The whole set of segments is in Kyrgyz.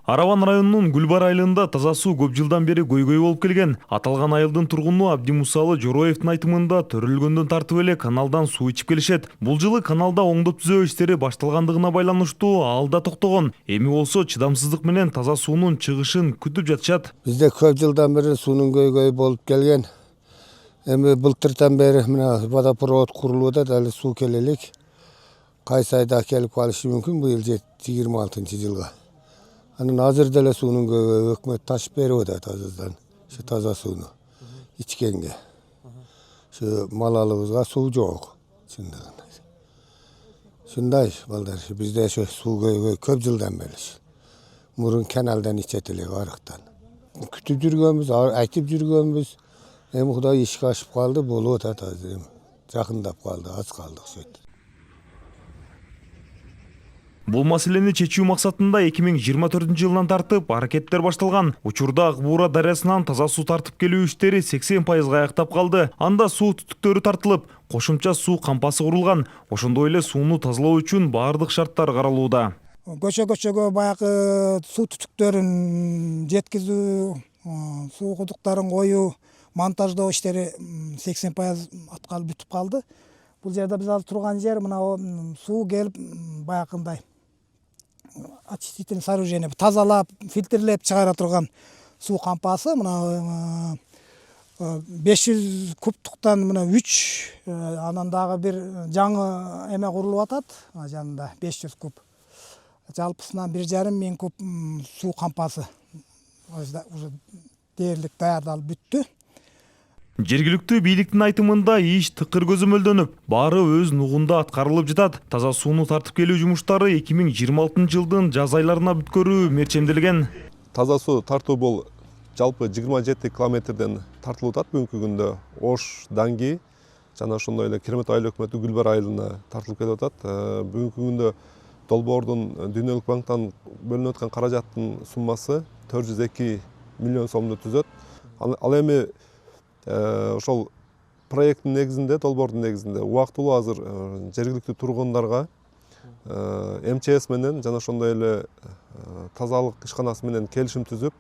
Араван районунун Гүлбар айылында таза суу көп жылдан бери көйгөй болуп келген. Аталган айылдын тургуну Абдимусалы Жороевдин айтымында төрөлгөндөн тартып эле каналдан суу ичип келишет. Бул жылы каналда оңдоп түзөө иштери башталгандыгына байланыштуу ал да токтогон. Эми болсо чыдамсыздык менен таза суунун чыгышын күтүп жатышат. Бизде көп жылдан бери суунун көйгөйү болуп келген. Эми былтыртан бери мына водопровод курулууда, дали суу келелик. Кайсы айда келип калышы мүмкүн, быйыл 26-жылга. Анан азыр деле суунун көйгөйү өкмөт ташып берип атат азырдан. Şu таза сууну ичкенге. Şu малалыбызга суу жок. Шундай балдар, бизде şu суу көйгөй көп жылдан бери. Мурун каналдан ичет элек арыктан. Күтүп жүргөнбүз, айтып жүргөнбүз. Эми Кудай ишке ашып калды, болуп атат азыр. Жакындап калды, аз калдык сөйт. Бул маселени чечүү максатында 2024-жылдан тартып аракеттер башталган. Учурда Ак Буура дарыясынан таза суу тартып келүү иштери 80% аяктап калды. Анда суу түтүктөрү тартылып, кошумча суу кампасы курулган. Ошондой эле сууну тазалоо үчүн баардык шарттар каралууда. Көчөгө баягы суу түтүктөрүн жеткизүү, суу кудуктарын коюу, монтаждоо иштери 80% аткалып бүтүп калды. Бул жерде биз азыр турган жер мына суу келип баягындай очистительный сооружение тазалап, фильтрлеп чыгара турган суу кампасы мына 500 кубтуктан мына 3, анан дагы бир жаңы эме курулуп атат, жанында 500 куб. Жалпысынан 1,5 миң куб суу кампасы уже дээрлик даярдалып бүттү. Жергиликтүү бийликтин айтымында иш тыкыр көзөмөлдөнүп, баары өз нугунда аткарылып жатат. Таза сууну тартып келүү жумуштары 2026-жылдын жаз айларына бүткөрүү мерчемделген. Таза суу тартуу бул жалпы 27 километрден тартылып атат бүгүнкү күндө. Ош, Данги жана ошондой эле Керемет айыл өкмөтү Гүлбар айылына тартылып келип атат. Бүгүнкү күндө Долбоордун Дүйнөлүк банктан бөлүнүп аткан каражаттын суммасы 402 миллион сомду түзөт. Ал эми ошол проекттин негизинде, Долбоордун негизинде убактылуу азыр жергиликтүү тургундарга МЧС менен жана ошондой эле тазалык ишканасы менен келишим түзүп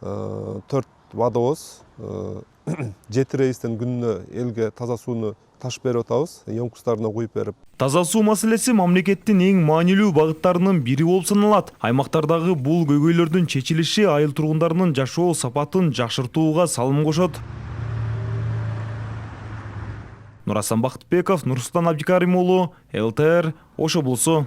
4 водовоз 7 рейстен күнүнө элге таза сууну ташып берип атабыз, емкустарына куюп берип. Таза суу маселеси мамлекеттин эң маанилүү багыттарынын бири болуп саналат. Аймактардагы бул көйгөйлөрдүн чечилиши айыл тургундарынын жашоо сапатын жакшыртууга салым кошот. Нурасан Бактыбеков, Нурсултан Абдикарим уулу, ЛТР, Ош облусу.